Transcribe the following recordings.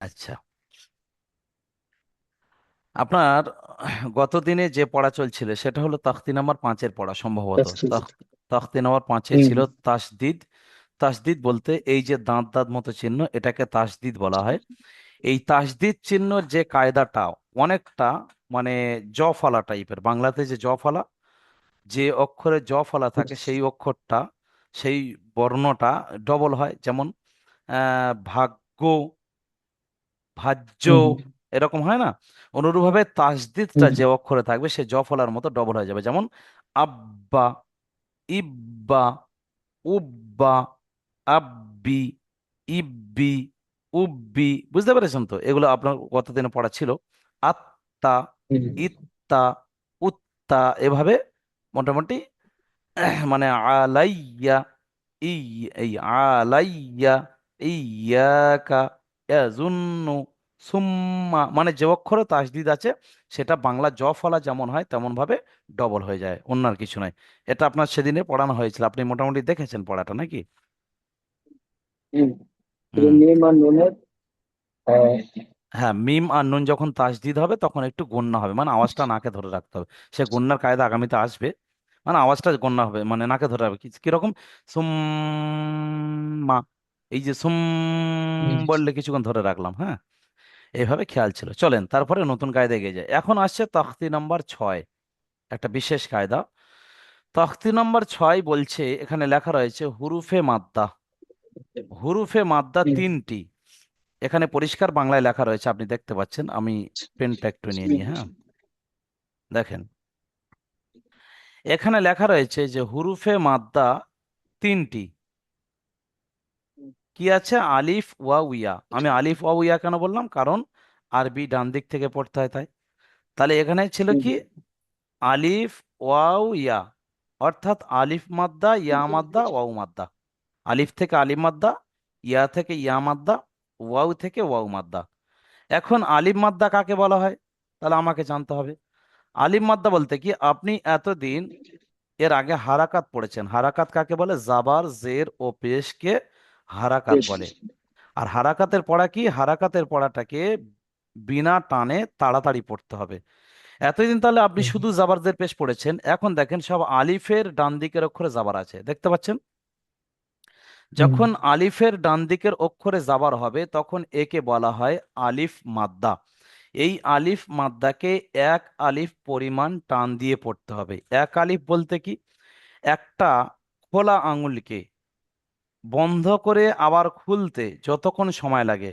আচ্ছা, আপনার গতদিনে যে পড়া চলছিল সেটা হলো তখতি নাম্বার 5-এর পড়া সম্ভবত। তাসদিদ। তখতি নাম্বার 5-এ হুম ছিল তাসদিদ। তাসদিদ বলতে এই যে দাঁত দাঁত মতো চিহ্ন, এটাকে তাসদিদ বলা হয়। এই তাসদিদ চিহ্নর যে কায়দাটা অনেকটা মানে জ ফলা টাইপের। বাংলাতে যে জ ফলা, যে অক্ষরে জ ফলা থাকে সেই অক্ষরটা, সেই বর্ণটা ডবল হয়। যেমন ভাগ্য, ভাজ্য, হুম এরকম হয় না? অনুরূপভাবে তাসদিদটা হুম যে অক্ষরে থাকবে সে জ ফলার মতো ডবল হয়ে যাবে। যেমন আব্বা, ইব্বা, উব্বা, আব্বি, ইব্বি, উব্বি। বুঝতে পেরেছেন তো? এগুলো আপনার কতদিনে পড়া ছিল। আত্তা, হুম ইত্তা, উত্তা, এভাবে মোটামুটি মানে আলাইয়া, ই, এই আলাইয়া, ইয়াকা, ইয়াজুন্নু, সুম্মা, মানে যে অক্ষরে তাসদিদ আছে সেটা বাংলা জ ফলা যেমন হয় তেমন ভাবে ডবল হয়ে যায়, অন্য আর কিছু নয়। এটা আপনার সেদিনে পড়ানো হয়েছিল, আপনি মোটামুটি দেখেছেন পড়াটা নাকি? হুম। শুধু হুম। মিম আর নুনের। আহ, হ্যাঁ, মিম আর নুন যখন তাসদিদ হবে তখন একটু গণ্য হবে, মানে আওয়াজটা নাকে ধরে রাখতে হবে। সে গণ্যার কায়দা আগামীতে আসবে। মানে আওয়াজটা গণ্য হবে, মানে নাকে ধরে রাখবে। কিরকম? সুম্মা, এই যে সুম হুম বললে কিছুক্ষণ ধরে রাখলাম, হ্যাঁ। এইভাবে খেয়াল ছিল। চলেন তারপরে নতুন কায়দা এগিয়ে যায়। এখন আসছে তখতি নাম্বার 6, একটা বিশেষ কায়দা। তখতি নাম্বার 6 বলছে, এখানে লেখা রয়েছে হুরুফে মাদ্দা। হুরুফে মাদ্দা হুম 3টি। এখানে পরিষ্কার বাংলায় লেখা রয়েছে, আপনি দেখতে পাচ্ছেন। আমি পেনটা একটু নিয়ে নিই, হ্যাঁ। দেখেন, এখানে লেখা রয়েছে যে হুরুফে মাদ্দা 3টি। কি আছে? আলিফ ওয়া উইয়া। আমি আলিফ ওয়া উইয়া কেন বললাম? কারণ আরবি ডান দিক থেকে পড়তে হয় তাই। তাহলে এখানে ছিল হুম কি? আলিফ ওয়াও ইয়া, অর্থাৎ আলিফ মাদ্দা, ইয়া মাদ্দা, ওয়াও মাদ্দা। আলিফ থেকে আলিফ মাদ্দা, ইয়া থেকে ইয়া মাদ্দা, ওয়াও থেকে ওয়াও মাদ্দা। এখন আলিফ মাদ্দা কাকে বলা হয়? তাহলে আমাকে জানতে হবে। আলিফ মাদ্দা বলতে কি, আপনি এতদিন এর আগে হারাকাত পড়েছেন। হারাকাত কাকে বলে? জাবার, জের ও পেশকে হারাকাত বেশ। বলে। আর হারাকাতের পড়া কি? হারাকাতের পড়াটাকে বিনা টানে তাড়াতাড়ি পড়তে হবে। এতদিন তাহলে আপনি হুম শুধু জাবার জের পেশ পড়েছেন, এখন দেখেন সব আলিফের ডান দিকের অক্ষরে জাবার আছে, দেখতে পাচ্ছেন? হুম যখন আলিফের ডান দিকের অক্ষরে জাবার হবে তখন একে বলা হয় আলিফ মাদ্দা। এই আলিফ মাদ্দাকে এক আলিফ পরিমাণ টান দিয়ে পড়তে হবে। এক আলিফ বলতে কি? একটা খোলা আঙুলকে বন্ধ করে আবার খুলতে যতক্ষণ সময় লাগে,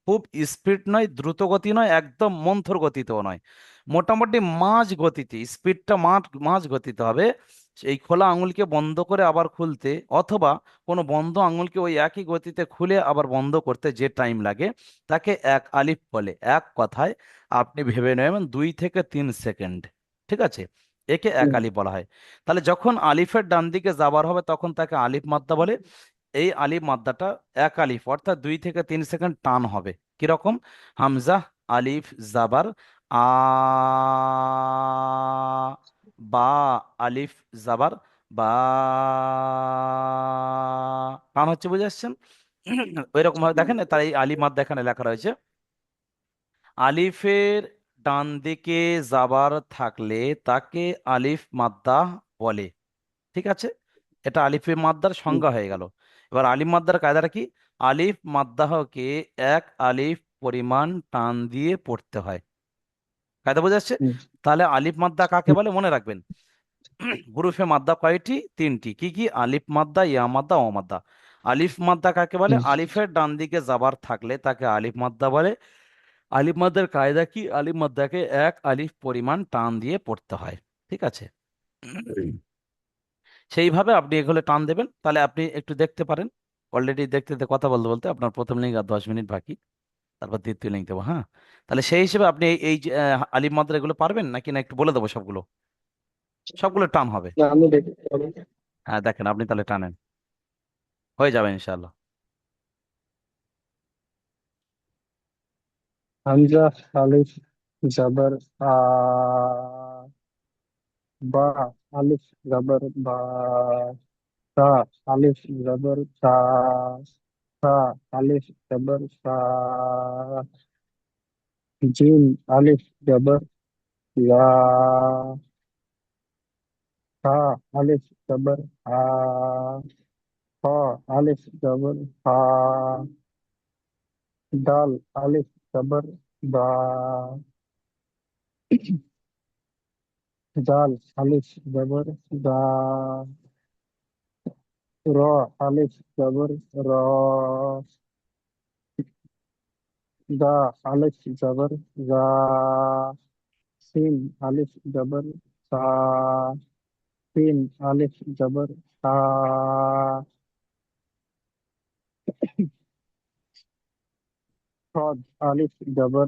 খুব স্পিড নয়, দ্রুত গতি নয়, একদম মন্থর গতিতেও নয়, মোটামুটি মাঝ গতিতে, স্পিডটা মাঝ গতিতে হবে। এই খোলা আঙুলকে বন্ধ করে আবার খুলতে, অথবা কোনো বন্ধ আঙুলকে ওই একই গতিতে খুলে আবার বন্ধ করতে যে টাইম লাগে, তাকে এক আলিফ বলে। এক কথায় আপনি ভেবে নেবেন 2 থেকে 3 সেকেন্ড। ঠিক আছে? একে এক হুম আলিফ বলা হয়। তাহলে যখন আলিফের ডান দিকে যাবার হবে তখন তাকে আলিফ মাদ্দা বলে। এই আলিফ মাদ্দাটা এক আলিফ, অর্থাৎ 2 থেকে 3 সেকেন্ড টান হবে। কিরকম? হামজা, আলিফ, জাবার, আ, বা, আলিফ, জাবার, বা, টান হচ্ছে, বুঝে আসছেন? ওই রকম ভাবে দেখেন, তার এই আলিফ মাদ্দা এখানে লেখা রয়েছে। আলিফের ডান দিকে জাবার থাকলে তাকে আলিফ মাদ্দা বলে। ঠিক আছে? এটা আলিফে মাদ্দার হুম সংজ্ঞা হয়ে গেল। এবার আলিফ মাদ্দার কায়দাটা কি? আলিফ মাদ্দাহকে এক আলিফ পরিমাণ টান দিয়ে পড়তে হয়। কায়দা বোঝা যাচ্ছে? হুম তাহলে আলিফ মাদ্দা কাকে হুম বলে মনে রাখবেন। হুরুফে মাদ্দা কয়টি? 3টি। কি কি? আলিফ মাদ্দা, ইয়া মাদ্দা, ও মাদ্দা। আলিফ মাদ্দা কাকে বলে? হুম আলিফের ডান দিকে জাবার থাকলে তাকে আলিফ মাদ্দা বলে। আলিফ মাদ্দার কায়দা কি? আলিফ মাদ্দাকে এক আলিফ পরিমাণ টান দিয়ে পড়তে হয়। ঠিক আছে? সেইভাবে আপনি এগুলো টান দেবেন, তাহলে আপনি একটু দেখতে পারেন। অলরেডি দেখতে দেখতে কথা বলতে বলতে আপনার প্রথম লিঙ্ক আর 10 মিনিট বাকি, তারপর দ্বিতীয় লিঙ্ক দেবো, হ্যাঁ। তাহলে সেই হিসেবে আপনি এই যে আলিফ মাদ্রা এগুলো পারবেন নাকি, না একটু বলে দেবো সবগুলো? সবগুলো টান হবে। না, আমি দেখতে পারি। হ্যাঁ, দেখেন আপনি তাহলে টানেন, হয়ে যাবে ইনশাল্লাহ। হামজা, আলিফ, জাবার, আ, বা, আলিফ, জাবার, বা, তা, আলিফ, জাবার, তা, सा अलिफ जबर सा। जीम अलिफ जबर ला। सा अलिफ जबर हा। हा अलिफ जबर हा। दाल अलिफ जबर दा। दाल अलिफ जबर दा। रा अलिफ जबर रा। दा अलिफ जबर रा। सीन अलिफ जबर सा। सीन अलिफ जबर सा। صاد अलिफ जबर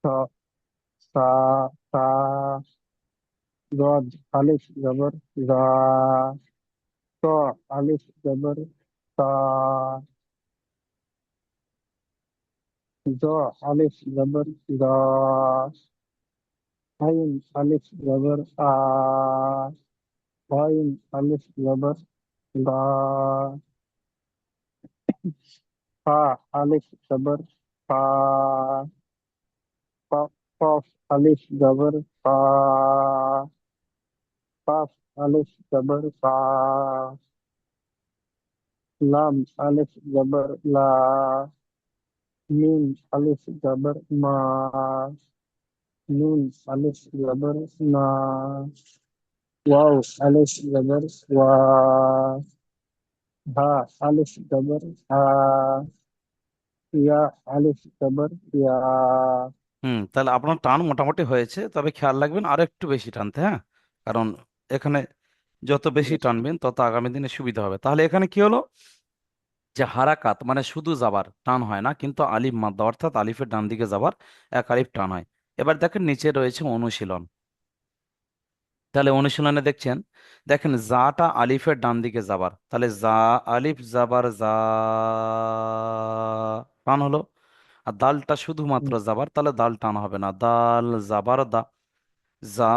सा। सा सा। ज़ाद अलिफ जबर जा। ता अलिफ जबर ता। जा अलिफ जबर जा। आइन अलिफ जबर आ। आइन अलिफ जबर गा। फा अलिफ जबर फा। फ- कफ अलिफ जबर फा। कफ अलिफ जबर फा। लाम अलिफ जबर ला। मीम अलिफ जबर मा। नून अलिफ जबर ना। वाव अलिफ जबर वा। हा अलिफ जबर हा। या अलिफ जबर या। তাহলে আপনার টান মোটামুটি হয়েছে, তবে খেয়াল রাখবেন আরো একটু বেশি টানতে, হ্যাঁ। কারণ এখানে যত বেশি টানবেন তত আগামী দিনে সুবিধা হবে। তাহলে এখানে কি হলো, যে হারাকাত মানে শুধু যাবার টান হয় না, কিন্তু আলিফ মাদ্দা অর্থাৎ আলিফের ডান দিকে যাবার এক আলিফ টান হয়। এবার দেখেন নিচে রয়েছে অনুশীলন। তাহলে অনুশীলনে দেখছেন, দেখেন জাটা আলিফের ডান দিকে যাবার, তাহলে জা আলিফ যাবার যা টান হলো। আর দালটা শুধুমাত্র যাবার, তাহলে দাল টান হবে না, দাল যাবার দা। জা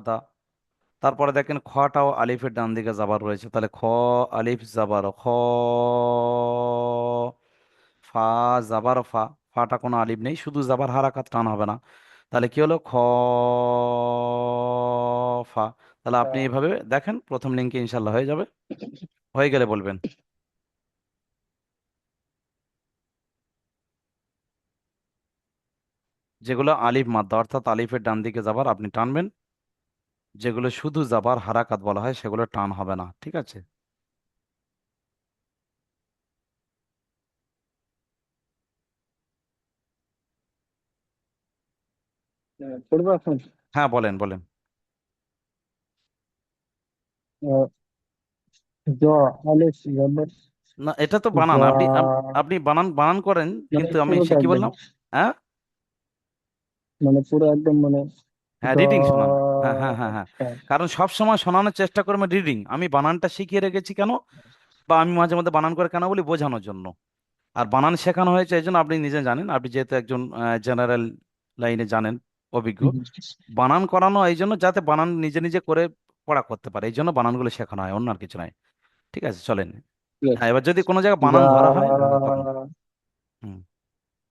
দা। তারপরে দেখেন খটাও আলিফের ডান দিকে যাবার রয়েছে, তাহলে খ আলিফ যাবার খ। ফা যাবার ফা। ফাটা কোনো আলিফ নেই, শুধু যাবার হারাকাত টান হবে না। তাহলে কি হলো, খ ফা। তাহলে আপনি এইভাবে দেখেন, প্রথম লিঙ্কে ইনশাল্লাহ হয়ে যাবে। হয়ে গেলে বলবেন। যেগুলো আলিফ মাদ্দা অর্থাৎ আলিফের ডান দিকে যাবার আপনি টানবেন, যেগুলো শুধু যাবার হারাকাত বলা হয় সেগুলো টান হবে না, ঠিক আছে। পড়বো এখন। হ্যাঁ, বলেন বলেন। জ আলিফ জবর না, এটা তো বানান, জা। আপনি বানান বানান করেন, মানে কিন্তু আমি সে পুরোটা কি একদম, বললাম। হ্যাঁ, মানে পুরো একদম মানে হ্যাঁ জ। রিডিং শোনান। হ্যাঁ হ্যাঁ হ্যাঁ হ্যাঁ। হ্যাঁ। কারণ সব সময় শোনানোর চেষ্টা করবেন রিডিং, আমি বানানটা শিখিয়ে রেখেছি কেন, বা আমি মাঝে মধ্যে বানান করে কেন বলি, বোঝানোর জন্য। আর বানান শেখানো হয়েছে এই জন্য, আপনি নিজে জানেন, আপনি যেহেতু একজন জেনারেল লাইনে জানেন, অভিজ্ঞ। হুম, বানান করানো এই জন্য যাতে বানান নিজে নিজে করে পড়া করতে পারে, এই জন্য বানানগুলো শেখানো হয়, অন্য আর কিছু নাই। ঠিক আছে, চলেন। ঠিক হ্যাঁ, আছে। এবার যদি কোনো জায়গায় বানান জা ধরা হয় তখন। হুম,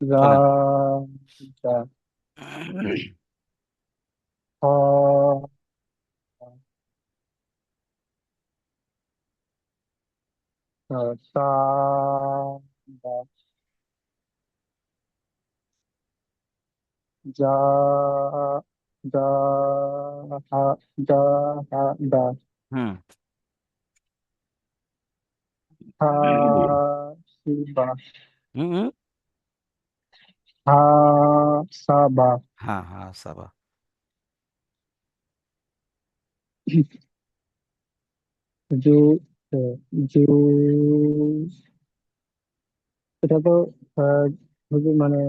জা চলেন। জা হ সা দা জা দা হা দা হা দা হুম। হা সি বা হুম হুম। হা সা বা হ্যাঁ হ্যাঁ সাবা। জু জু। এটা তো আহ, যদি মানে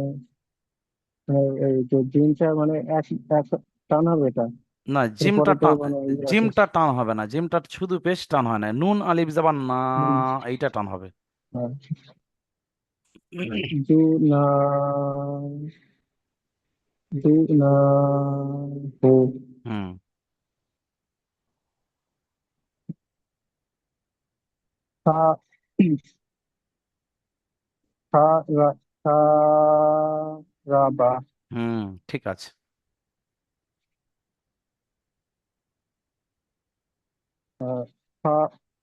এই যে জিনটা মানে এক এক টান হবে এটা। না, এরপরে জিমটা তো টান, মানে ইয়ে আছে। জিমটা টান হবে না, জিমটা শুধু পেশ টান হয় না, নুন আলিফ যাবার না, এইটা টান হবে। হ্যাঁ, জু না। জু না হো। হুম। সা সা রা সা রা বা। হুম, ঠিক আছে। আহ, সা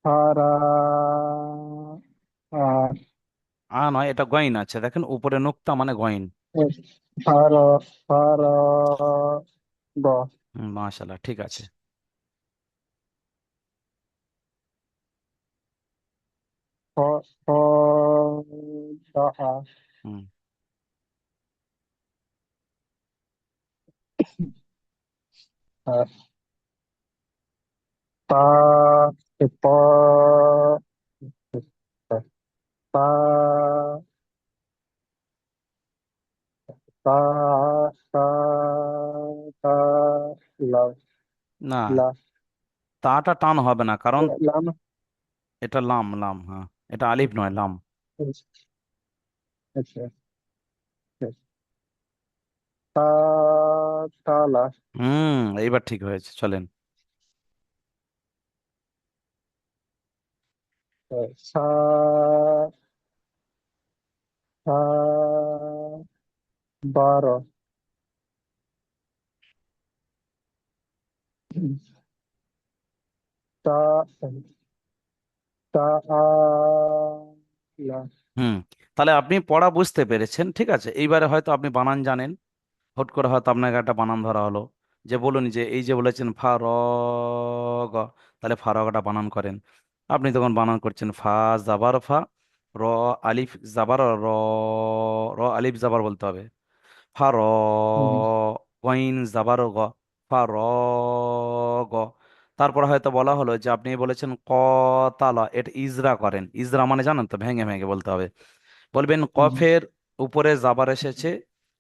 সা রা আ, নয়, এটা গইন আছে, দেখেন উপরে নোক্তা মানে গইন। সা রা সা রা গ। মাশাল্লাহ, ঠিক আছে। খ খ দা আ। হুম। আহ, তা প তা তা তা তা লা না, লা তাটা টান হবে না, কারণ লাম। এটা লাম, লাম, হ্যাঁ। এটা আলিফ নয়, লাম। আচ্ছা, তা তালা। এইবার ঠিক হয়েছে, চলেন। সা সা বারো। তা তা আ লা। হুম, তাহলে আপনি পড়া বুঝতে পেরেছেন, ঠিক আছে। এইবারে হয়তো আপনি বানান জানেন, হুট করে হয়তো আপনাকে একটা বানান ধরা হলো, যে বলুন যে এই যে বলেছেন ফা র গ, তাহলে ফা র গটা বানান করেন। আপনি তখন বানান করছেন ফা জাবার ফা, র আলিফ জাবার র, র আলিফ জাবার বলতে হবে। ফা র, হুম, গইন জাবার গ, ফা র গ। তারপর হয়তো বলা হলো যে আপনি বলেছেন ক তালা, এটা ইজরা করেন। ইজরা মানে জানেন তো, ভেঙে ভেঙে বলতে হবে। বলবেন হুম, কফের উপরে জাবার এসেছে,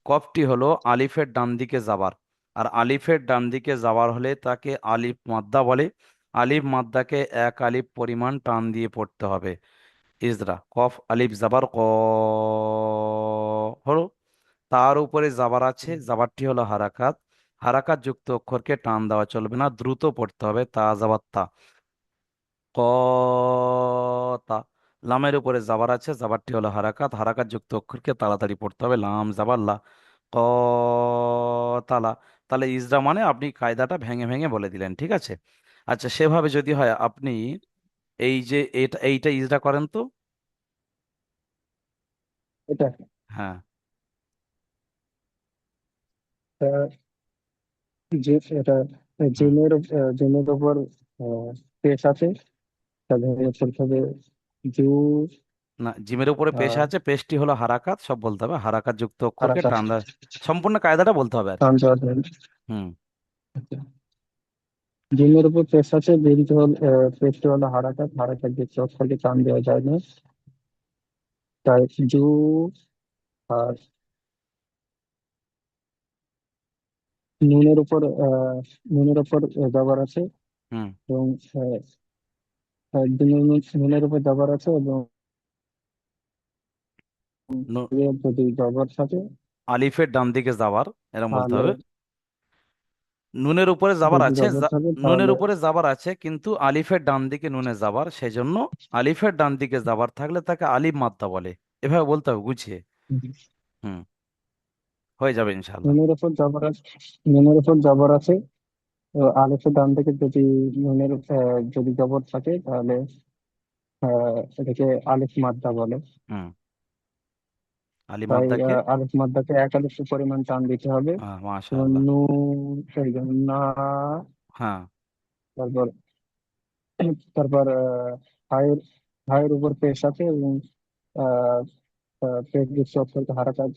কফটি হলো আলিফের ডান দিকে জাবার, আর আলিফের ডান দিকে জাবার হলে তাকে আলিফ মাদ্দা বলে। আলিফ মাদ্দাকে এক আলিফ পরিমাণ টান দিয়ে পড়তে হবে। ইজরা কফ আলিফ জাবার ক হলো। তার উপরে জাবার আছে, জাবারটি হলো হারাকাত। হারাকাত যুক্ত অক্ষরকে টান দেওয়া চলবে না, দ্রুত পড়তে হবে। তা জাবার তা, কতা। লামের উপরে জাবার আছে, জাবারটি হলো হারাকাত। হারাকাত যুক্ত অক্ষরকে তাড়াতাড়ি পড়তে হবে। লাম জাবার লা, কতালা। তাহলে ইজরা মানে আপনি কায়দাটা ভেঙে ভেঙে বলে দিলেন, ঠিক আছে। আচ্ছা, সেভাবে যদি হয় আপনি এই যে এইটা ইজরা করেন তো। এটা হ্যাঁ। যে এটা হুম। জিমের উপর পেশ আছে, তাহলে চলতে হবে জু না, জিমের উপরে পেশ আহ, আছে, পেশটি হলো হারাকাত, সব বলতে হবে। হারাকাত যুক্ত অক্ষরকে হারাকাত। টান দেওয়া, সম্পূর্ণ কায়দাটা বলতে হবে আর কি। টান। হুম। জিমের উপর পেশ আছে, পেশটি হলো হারাকাত। হারাকাত যে অক্ষরকে টান দেওয়া যায় না, তাই জু। আর নুনের উপর নুনের উপর জবর আছে, হুম। এবং নুনের উপর জবর আছে, এবং নু- যদি জবর থাকে আলিফের ডান দিকে যাবার, এরকম বলতে তাহলে, হবে। নুনের উপরে জাবার যদি আছে, জবর থাকে নুনের তাহলে উপরে জাবার আছে কিন্তু আলিফের ডান দিকে নুনে জাবার, সেজন্য আলিফের ডান দিকে জাবার থাকলে তাকে আলিফ মাদ্দা বলে। এভাবে বলতে হবে গুছিয়ে। হুম, হয়ে যাবে ইনশাল্লাহ। নুনের উপর জবর আছে। নুনের উপর জবর আছে, তো আলিফের ডান থেকে যদি যদি জবর থাকে তাহলে এটাকে আলিফ মাদ্দা বলে। হুম, আলিফ তাই মাদ্দাকে। আলিফ মাদ্দাকে এক আলিফ পরিমাণ টান দিতে হবে। যেমন মাশাআল্লাহ। নুন, সেই জন্য না। হ্যাঁ। তারপর তারপর হায়ের হায়ের উপর পেশ আছে, এবং আহ পেশ যুক্ত অক্ষরকে হারাকাত